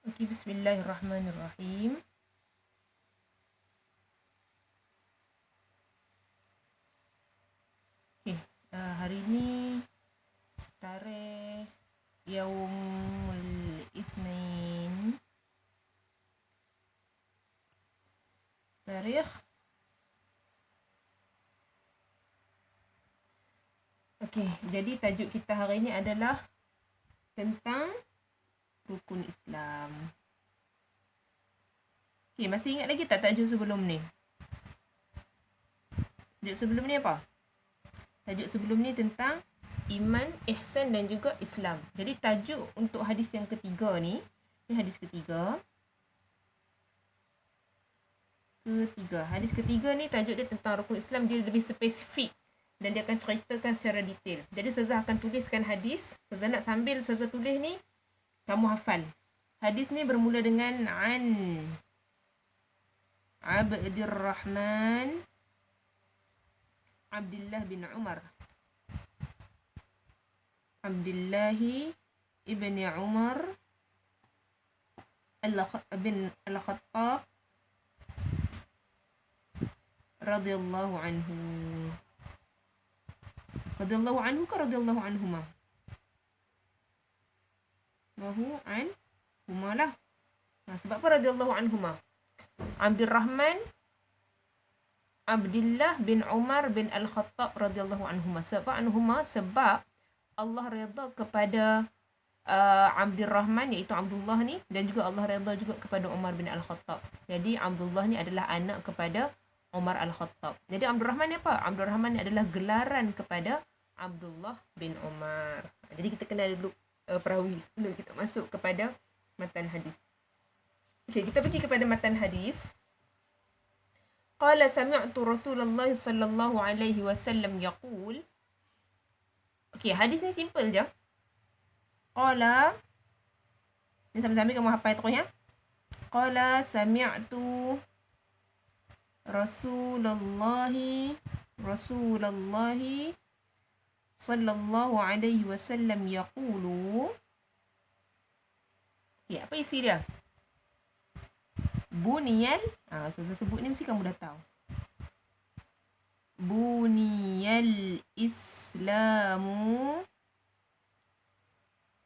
Okey, bismillahirrahmanirrahim. Okey, hari ni tarikh Yaumul Ithnain. Tarikh Okey, jadi tajuk kita hari ni adalah tentang rukun Islam. Okey, masih ingat lagi tak tajuk sebelum ni? Tajuk sebelum ni apa? Tajuk sebelum ni tentang iman, ihsan dan juga Islam. Jadi tajuk untuk hadis yang ketiga ni hadis ketiga. Hadis ketiga ni tajuk dia tentang rukun Islam, dia lebih spesifik dan dia akan ceritakan secara detail. Jadi Ustazah akan tuliskan hadis. Ustazah nak sambil Ustazah tulis ni, kamu hafal. Hadis ni bermula dengan an Abdurrahman Abdullah bin Umar. Abdullah ibn Umar bin Al-Khattab radhiyallahu anhu. Radhiyallahu anhu ke radhiyallahu anhuma? Radhiyallahu anhuma lah. Sebab apa radhiyallahu anhuma? Abdurrahman Abdullah bin Umar bin Al-Khattab radhiyallahu anhuma. Sebab anhuma? Sebab Allah redha kepada Abdurrahman, iaitu Abdullah ni, dan juga Allah redha juga kepada Umar bin Al-Khattab. Jadi Abdullah ni adalah anak kepada Umar Al-Khattab. Jadi Abdurrahman ni apa? Abdurrahman ni adalah gelaran kepada Abdullah bin Umar. Jadi kita kenal dulu perawi sebelum kita masuk kepada matan hadis. Okey, kita pergi kepada matan hadis. Qala sami'tu Rasulullah sallallahu alaihi wasallam yaqul. Okey, hadis ni simple je. Qala, ni sambil-sambil kamu hafal terus ya. Qala sami'tu Rasulullah sallallahu alaihi wasallam yaqulu. Okey, apa isi dia? Buniyal, Ustazah sebut ni mesti kamu dah tahu. Buniyal Islamu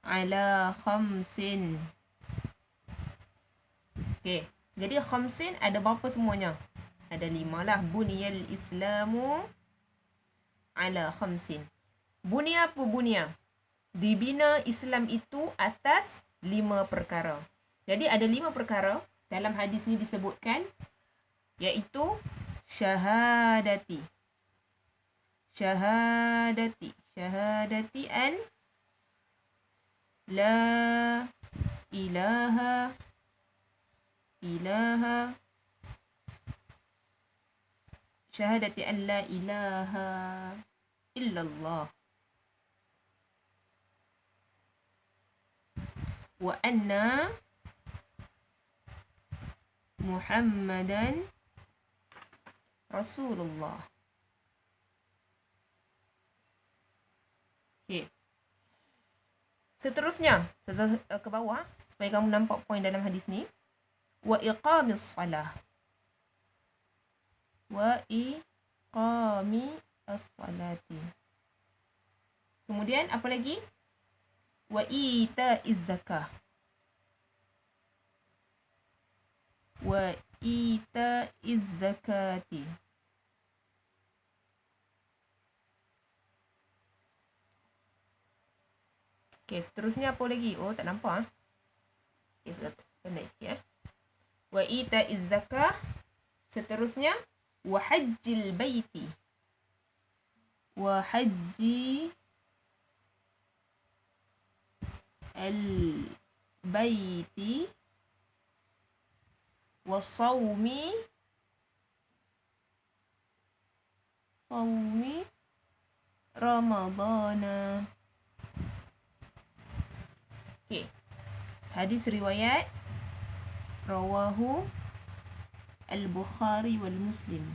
ala khamsin. Okey, jadi khamsin ada berapa semuanya? Ada 5 lah. Buniyal Islamu ala khamsin. Bunia apa bunia? Dibina Islam itu atas 5 perkara. Jadi ada 5 perkara dalam hadis ni disebutkan, iaitu syahadati an la ilaha syahadati an la ilaha illallah wa anna Muhammadan Rasulullah. Okay. Seterusnya, ke bawah supaya kamu nampak poin dalam hadis ni. Wa iqamis salah. Wa iqami as-salati. Kemudian apa lagi? Wa ita'iz zakah. Wa ita'iz zakati. Okey, seterusnya apa lagi? Oh, tak nampak. Okey, pendek sikit. Wa ita'iz zakah. Seterusnya wa hajjil baiti. Wa hajji al-baiti wa sawmi Ramadana. Okey. Hadis riwayat rawahu Al-Bukhari wal Muslim.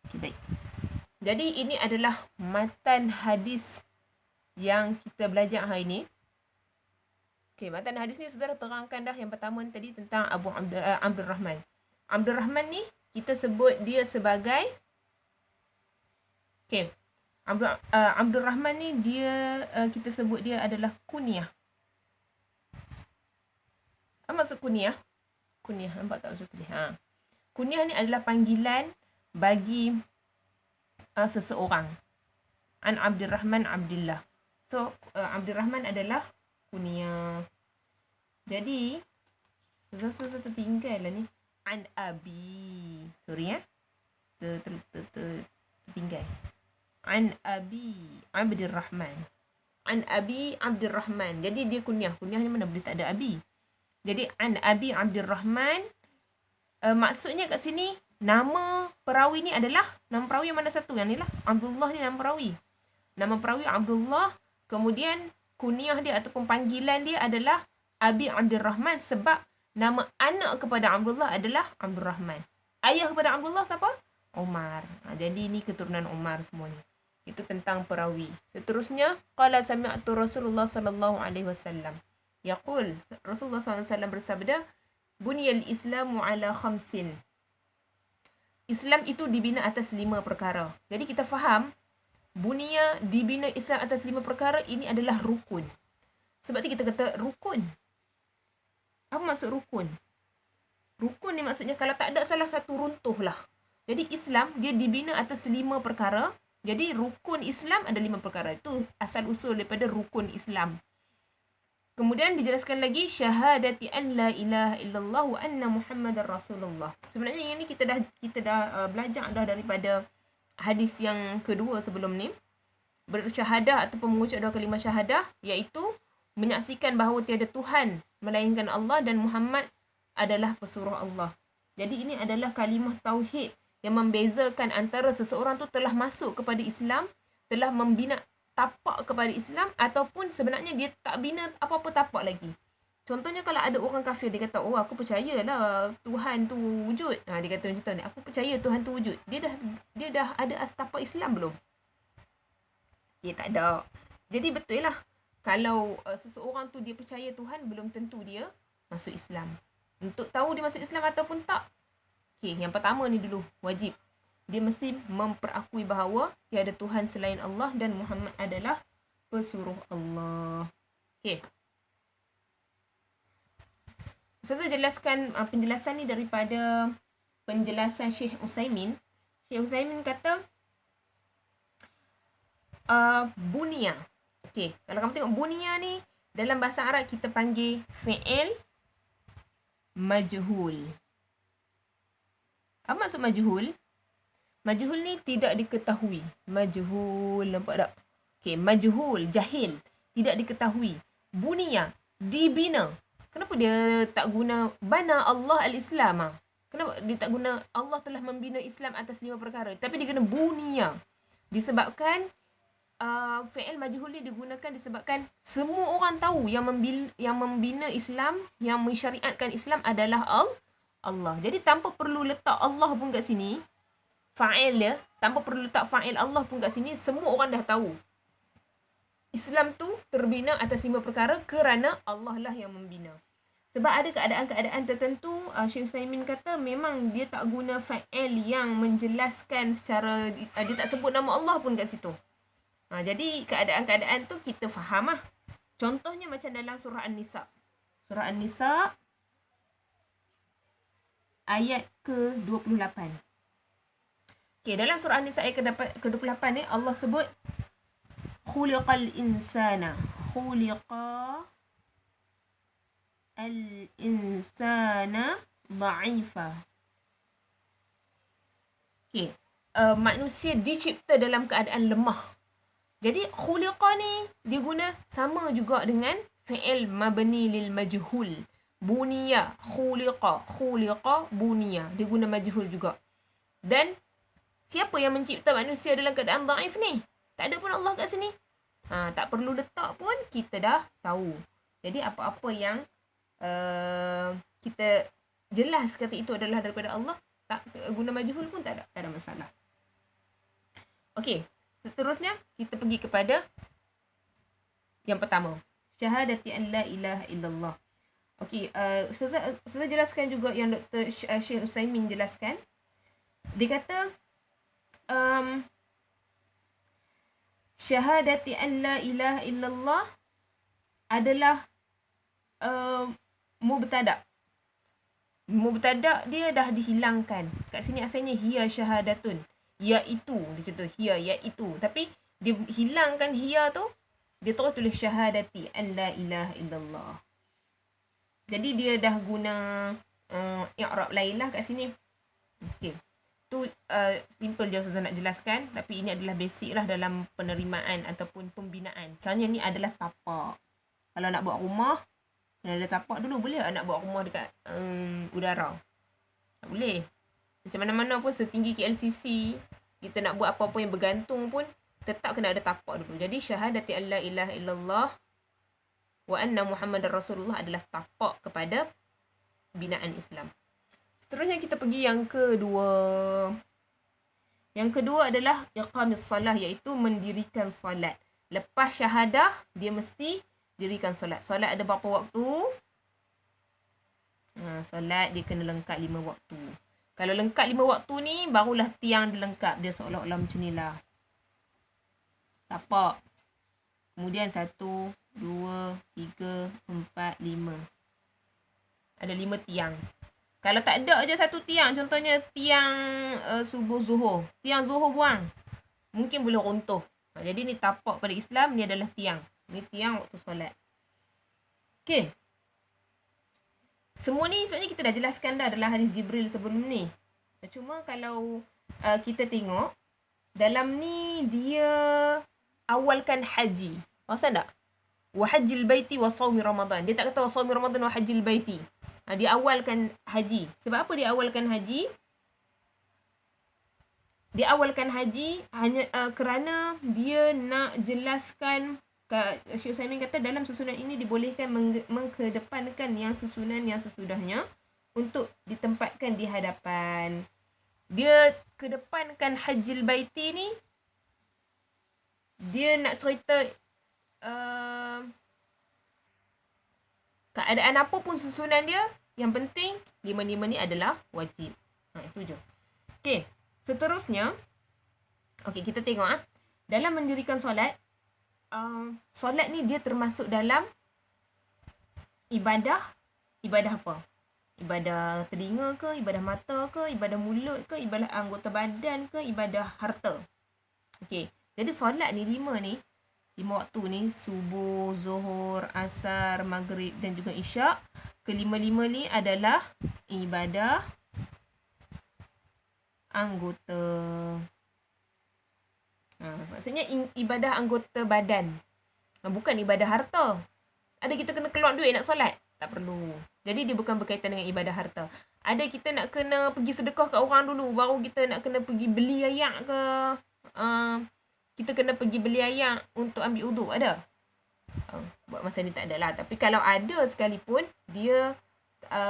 Okay, baik. Jadi ini adalah matan hadis yang kita belajar hari ini. Okey, matan hadis ni saudara terangkan dah yang pertama ni tadi tentang Abdul Rahman. Abdul Rahman ni kita sebut dia sebagai okey. Abdul Rahman ni dia kita sebut dia adalah kunyah. Apa maksud kunyah? Kunyah, nampak tak maksud kunyah? Kunyah ni adalah panggilan bagi seseorang. An Abdul Rahman Abdullah. So, Abdul Rahman adalah kunyah. Jadi, susah tertinggal lah ni. An Abi. Sorry ya. Tertinggal. An Abi Abdul Rahman. An Abi Abdul Rahman. Jadi dia kunyah. Kunyah ni mana boleh tak ada Abi. Jadi An Abi Abdul Rahman. Maksudnya kat sini, nama perawi ni adalah, nama perawi yang mana satu? Yang ni lah. Abdullah ni nama perawi. Nama perawi Abdullah. Kemudian kunyah dia ataupun panggilan dia adalah Abi Abdul Rahman sebab nama anak kepada Abdullah adalah Abdul Rahman. Ayah kepada Abdullah siapa? Umar. Jadi ni keturunan Umar semua ni. Itu tentang perawi. Seterusnya, qala sami'tu Rasulullah sallallahu alaihi wasallam yaqul, Rasulullah sallallahu alaihi wasallam bersabda, buniyal islamu ala khamsin. Islam itu dibina atas 5 perkara. Jadi kita faham bunia dibina Islam atas 5 perkara ini adalah rukun. Sebab tu kita kata rukun. Apa maksud rukun? Rukun ni maksudnya kalau tak ada salah satu runtuh lah. Jadi Islam dia dibina atas 5 perkara. Jadi rukun Islam ada 5 perkara. Itu asal usul daripada rukun Islam. Kemudian dijelaskan lagi syahadati an la ilaha illallah wa anna Muhammadar Rasulullah. Sebenarnya yang ni kita dah belajar dah daripada hadis yang kedua sebelum ni. Bersyahadah ataupun mengucap 2 kalimah syahadah iaitu menyaksikan bahawa tiada Tuhan melainkan Allah dan Muhammad adalah pesuruh Allah. Jadi ini adalah kalimah tauhid yang membezakan antara seseorang tu telah masuk kepada Islam, telah membina tapak kepada Islam ataupun sebenarnya dia tak bina apa-apa tapak lagi. Contohnya kalau ada orang kafir dia kata, "Oh, aku percayalah Tuhan tu wujud." Dia kata macam tu ni, "Aku percaya Tuhan tu wujud." Dia dah ada tapak Islam belum? Dia tak ada. Jadi betul lah kalau seseorang tu dia percaya Tuhan, belum tentu dia masuk Islam. Untuk tahu dia masuk Islam ataupun tak, okey, yang pertama ni dulu wajib. Dia mesti memperakui bahawa tiada Tuhan selain Allah dan Muhammad adalah pesuruh Allah. Okey. Saya jelaskan penjelasan ni daripada penjelasan Syekh Utsaimin. Syekh Utsaimin kata bunia. Okey, kalau kamu tengok bunia ni dalam bahasa Arab kita panggil fi'il majhul. Apa maksud majhul? Majhul ni tidak diketahui. Majhul, nampak tak? Okey, majhul, jahil, tidak diketahui. Bunia, dibina. Kenapa dia tak guna bana Allah al-Islam? Kenapa dia tak guna Allah telah membina Islam atas 5 perkara? Tapi dia guna bunia. Disebabkan fi'il majhul ni digunakan disebabkan semua orang tahu yang membina Islam, yang mensyariatkan Islam adalah Allah. Jadi tanpa perlu letak Allah pun kat sini, fa'il dia, tanpa perlu letak fa'il Allah pun kat sini, semua orang dah tahu Islam tu terbina atas 5 perkara kerana Allah lah yang membina. Sebab ada keadaan-keadaan tertentu, Syekh Utsaimin kata memang dia tak guna fa'il yang menjelaskan secara, dia tak sebut nama Allah pun kat situ. Jadi keadaan-keadaan tu kita faham lah. Contohnya macam dalam surah An-Nisa. Surah An-Nisa ayat ke-28. Okay, dalam surah An-Nisa ayat ke-28 ni Allah sebut khuliqal insana. Khuliqal insana dha'ifa. Okay, manusia dicipta dalam keadaan lemah. Jadi khuliqa ni dia guna sama juga dengan fi'il mabni lil majhul. Buniya, khuliqa, buniya. Dia guna majhul juga. Dan siapa yang mencipta manusia dalam keadaan dhaif ni? Tak ada pun Allah kat sini. Tak perlu letak pun kita dah tahu. Jadi apa-apa yang kita jelas kata itu adalah daripada Allah, tak guna majhul pun tak ada masalah. Okey, seterusnya kita pergi kepada Yang pertama, syahadati an la ilaha illallah. Okey, Ustazah jelaskan juga yang Dr. Syekh Utsaimin jelaskan. Dia kata syahadati an la ilaha illallah adalah mubtada'. Mubtada' dia dah dihilangkan. Kat sini asalnya hiya syahadatun. Iaitu, dia kata hiya iaitu. Tapi dia hilangkan hiya tu, dia terus tulis syahadati an la ilaha illallah. Jadi dia dah guna i'rab lain lah kat sini. Okey. Tu simple je Ustazah nak jelaskan, tapi ini adalah basic lah dalam penerimaan ataupun pembinaan. Contohnya ni adalah tapak. Kalau nak buat rumah, kena ada tapak dulu. Boleh tak nak buat rumah dekat udara? Tak boleh. Macam mana-mana pun setinggi KLCC, kita nak buat apa-apa yang bergantung pun tetap kena ada tapak dulu. Jadi syahadati an la ilaha illallah wa anna Muhammadar Rasulullah adalah tapak kepada binaan Islam. Seterusnya kita pergi yang kedua. Yang kedua adalah iqamis salah, iaitu mendirikan solat. Lepas syahadah, dia mesti dirikan solat. Solat ada berapa waktu? Solat dia kena lengkap 5 waktu. Kalau lengkap 5 waktu ni, barulah tiang dia lengkap. Dia seolah-olah macam ni lah. Tapak. Kemudian 1, 2, 3, 4, 5. Ada 5 tiang. Kalau tak ada je satu tiang, contohnya tiang subuh zuhur. Tiang zuhur buang. Mungkin boleh runtuh. Jadi ni tapak pada Islam, ni adalah tiang. Ni tiang waktu solat. Okey. Semua ni sebenarnya kita dah jelaskan dah dalam hadis Jibril sebelum ni. Cuma kalau kita tengok, dalam ni dia awalkan haji. Faham tak? Wa hajjil baiti wa sawmi Ramadan. Dia tak kata wa sawmi Ramadan wa hajjil baiti. Dia awalkan haji. Sebab apa dia awalkan haji? Dia awalkan haji hanya kerana dia nak jelaskan, Syekh Utsaimin kata dalam susunan ini dibolehkan mengkedepankan yang susunan yang sesudahnya untuk ditempatkan di hadapan. Dia kedepankan hajjil baiti ni, dia nak cerita keadaan apa pun susunan dia, yang penting 5 ni adalah wajib. Itu je. Okey, seterusnya, kita tengok dalam mendirikan solat, solat ni dia termasuk dalam ibadah apa? Ibadah telinga ke, ibadah mata ke, ibadah mulut ke, ibadah anggota badan ke, ibadah harta. Okey, jadi solat ni 5 waktu ni, subuh, zuhur, asar, maghrib dan juga isyak. Kelima-lima ni adalah ibadah anggota. Maksudnya ibadah anggota badan. Bukan ibadah harta. Ada kita kena keluar duit nak solat? Tak perlu. Jadi dia bukan berkaitan dengan ibadah harta. Ada kita nak kena pergi sedekah kat orang dulu, baru kita nak kena pergi beli ayak ke, kita kena pergi beli ayak untuk ambil uduk. Ada? Buat masa ni tak ada lah. Tapi kalau ada sekalipun, dia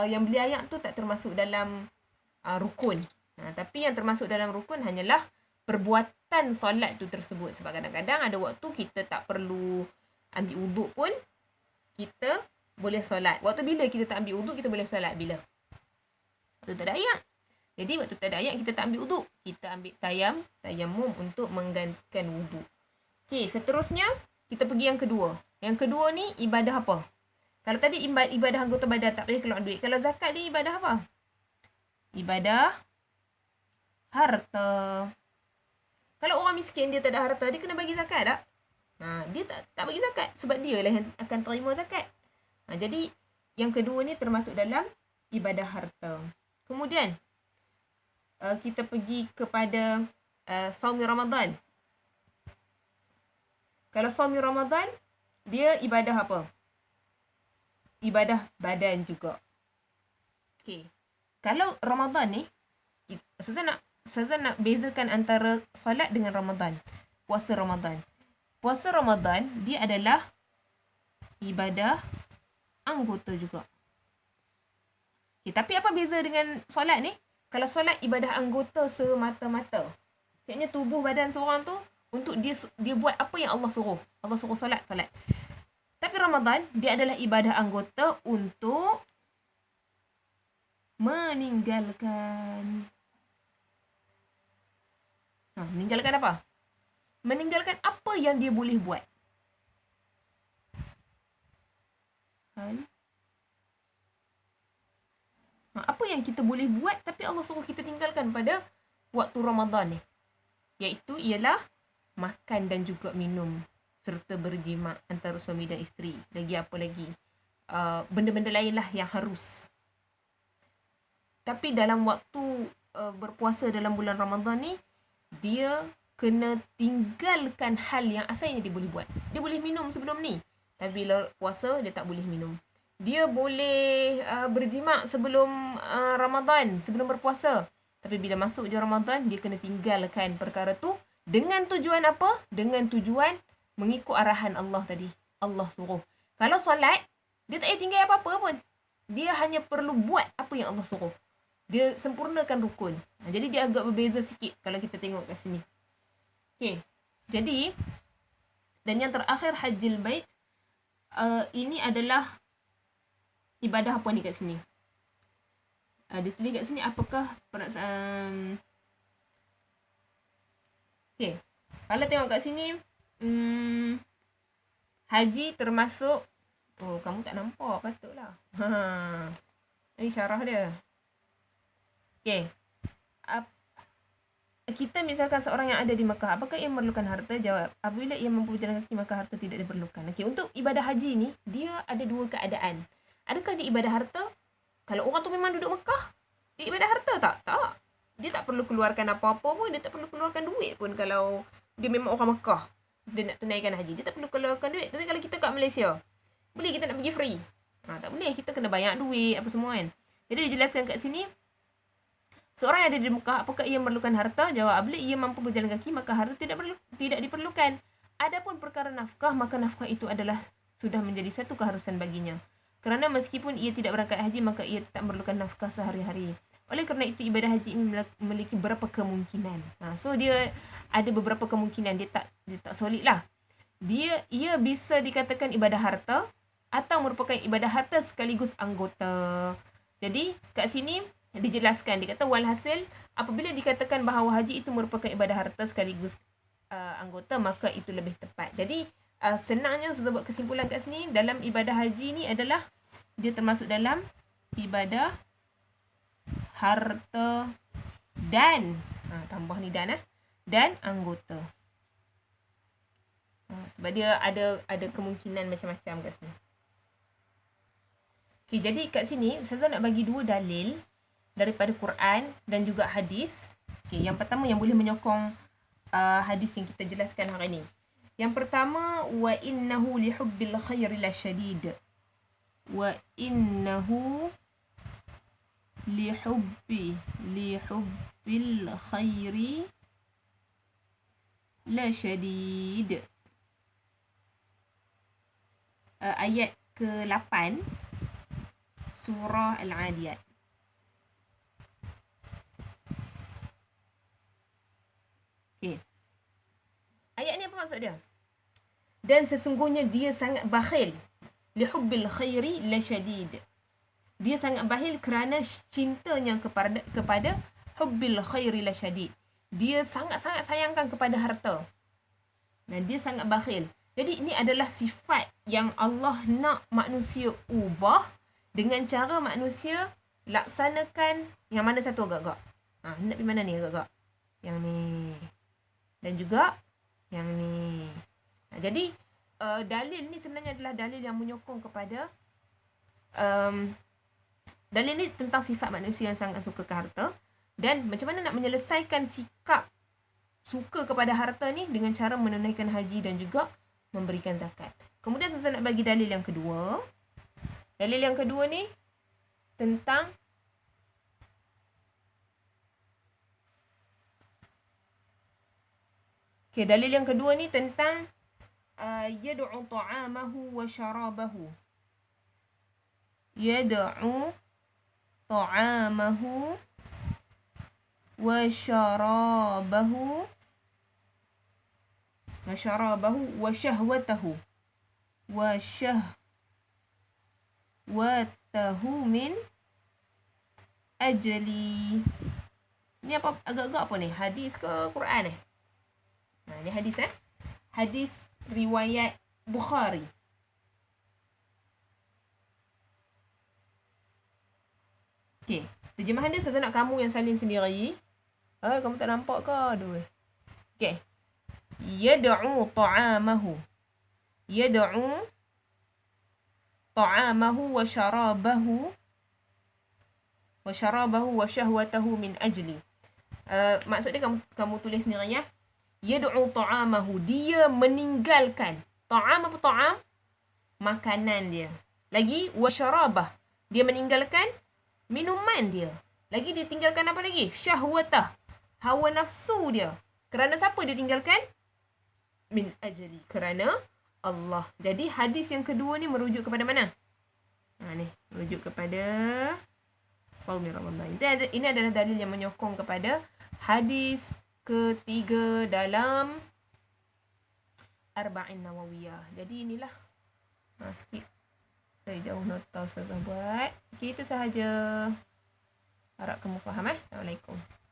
yang beli ayak tu tak termasuk dalam rukun. Tapi yang termasuk dalam rukun hanyalah perbuatan solat tu tersebut. Sebab kadang-kadang ada waktu kita tak perlu ambil uduk pun, kita boleh solat. Waktu bila kita tak ambil uduk, kita boleh solat bila? Waktu tak ada ayak. Jadi waktu tak ada ayak, kita tak ambil uduk. Kita ambil tayamum untuk menggantikan uduk. Okey, seterusnya kita pergi yang kedua. Yang kedua ni ibadah apa? Kalau tadi ibadah anggota badan tak boleh keluar duit. Kalau zakat ni ibadah apa? Ibadah harta. Kalau orang miskin dia tak ada harta, dia kena bagi zakat tak? Dia tak bagi zakat sebab dia lah yang akan terima zakat. Jadi yang kedua ni termasuk dalam ibadah harta. Kemudian kita pergi kepada saumi Ramadan. Kalau saumi Ramadan, dia ibadah apa? Ibadah badan juga. Okey. Kalau Ramadan ni, Ustazah nak bezakan antara solat dengan Ramadan. Puasa Ramadan. Puasa Ramadan, dia adalah ibadah anggota juga. Okay, tapi apa beza dengan solat ni? Kalau solat ibadah anggota semata-mata. Maksudnya tubuh badan seorang tu untuk dia buat apa yang Allah suruh. Allah suruh solat. Tapi Ramadan, dia adalah ibadah anggota untuk meninggalkan. Meninggalkan apa? Meninggalkan apa yang dia boleh buat. Apa yang kita boleh buat tapi Allah suruh kita tinggalkan pada waktu Ramadan ni. Iaitu ialah makan dan juga minum serta berjima antara suami dan isteri. Lagi apa lagi? Benda-benda lain lah yang harus. Tapi dalam waktu berpuasa dalam bulan Ramadan ni, dia kena tinggalkan hal yang asalnya dia boleh buat. Dia boleh minum sebelum ni. Tapi bila puasa, dia tak boleh minum. Dia boleh berjima sebelum Ramadan, sebelum berpuasa. Tapi bila masuk je Ramadan, dia kena tinggalkan perkara tu. Dengan tujuan apa? Dengan tujuan mengikut arahan Allah tadi. Allah suruh. Kalau solat, dia tak payah tinggal apa-apa pun. Dia hanya perlu buat apa yang Allah suruh. Dia sempurnakan rukun. Jadi dia agak berbeza sikit kalau kita tengok kat sini. Okay. Jadi, dan yang terakhir Hajjil Bait. Ini adalah ibadah apa ni kat sini? Dia tulis kat sini apakah perasaan. Okay. Kalau tengok kat sini, haji termasuk. Oh, kamu tak nampak, patutlah. Ini syarah dia. Okay. Kita misalkan seorang yang ada di Mekah, apakah ia memerlukan harta? Jawab, apabila ia mampu berjalan kaki, maka harta tidak diperlukan. Okay, untuk ibadah haji ni, dia ada dua keadaan. Adakah dia ibadah harta? Kalau orang tu memang duduk Mekah, dia ibadah harta tak? Tak. Dia tak perlu keluarkan apa-apa pun, dia tak perlu keluarkan duit pun kalau dia memang orang Mekah. Dia nak tunaikan haji, dia tak perlu keluarkan duit. Tapi kalau kita kat Malaysia, boleh kita nak pergi free? Tak boleh, kita kena banyak duit, apa semua kan. Jadi dijelaskan kat sini, seorang yang ada di Mekah, apakah ia memerlukan harta? Jawab, apabila ia mampu berjalan kaki, maka harta tidak diperlukan. Adapun perkara nafkah, maka nafkah itu adalah sudah menjadi satu keharusan baginya. Kerana meskipun ia tidak berangkat haji, maka ia tetap memerlukan nafkah sehari-hari. Oleh kerana itu, ibadah haji ini memiliki beberapa kemungkinan. So, dia ada beberapa kemungkinan. Dia tak solid lah. Ia bisa dikatakan ibadah harta atau merupakan ibadah harta sekaligus anggota. Jadi, kat sini, dijelaskan, dia kata walhasil apabila dikatakan bahawa haji itu merupakan ibadah harta sekaligus anggota, maka itu lebih tepat. Jadi senangnya Ustazah buat kesimpulan kat sini, dalam ibadah haji ni adalah dia termasuk dalam ibadah harta dan tambah ni dan anggota. Sebab dia ada kemungkinan macam-macam kat sini. Okay, jadi kat sini Ustazah nak bagi dua dalil daripada Quran dan juga hadis. Okay, yang pertama yang boleh menyokong hadis yang kita jelaskan hari ini. Yang pertama, wa innahu lihubbil khairi lasyadid. Wa innahu lihubbil khairi lasyadid. Ayat ke-8 surah Al-Adiyat. Okay. Ayat ni apa maksud dia? Dan sesungguhnya dia sangat bakhil. Lihubbil khairi lasyadid. Dia sangat bakhil kerana cintanya kepada hubbil khairi lasyadid. Dia sangat-sangat sayangkan kepada harta. Dan dia sangat bakhil. Jadi ini adalah sifat yang Allah nak manusia ubah dengan cara manusia laksanakan yang mana satu agak-agak. Nak pergi mana ni agak-agak? Yang ni. Dan juga yang ni. Jadi dalil ni sebenarnya adalah dalil yang menyokong kepada dalil ni tentang sifat manusia yang sangat suka ke harta dan macam mana nak menyelesaikan sikap suka kepada harta ni dengan cara menunaikan haji dan juga memberikan zakat. Kemudian saya nak bagi dalil yang kedua. Dalil yang kedua ni tentang dalil yang kedua ni tentang yad'u ta'amahu wa syarabahu. Yad'u ta'amahu wa syarabahu wa syahwatahu. wa syahwatahu min ajli. Ni apa agak-agak apa ni? Hadis ke Quran eh? Ni hadis eh. Hadis riwayat Bukhari. Okey, terjemahan dia Ustazah nak kamu yang salin sendiri. Kamu tak nampak ke? Aduh. Okey. Yad'u ta'amahu. Yad'u ta'amahu wa syarabahu wa syahwatahu min ajli. Maksud dia kamu tulis sendiri ya. Yad'u ta'amahu, dia meninggalkan. Ta'am apa ta'am? Makanan dia. Lagi wa syarabah, dia meninggalkan minuman dia. Lagi dia tinggalkan apa lagi? Syahwatah, hawa nafsu dia. Kerana siapa dia tinggalkan? Min ajli, kerana Allah. Jadi hadis yang kedua ni merujuk kepada mana? Ni merujuk kepada Saumi Ramadan. Ini adalah dalil yang menyokong kepada hadis ketiga dalam Arba'in Nawawiyah. Jadi inilah sikit dari jauh nota Ustazah buat. Okey, itu sahaja. Harap kamu faham. Assalamualaikum.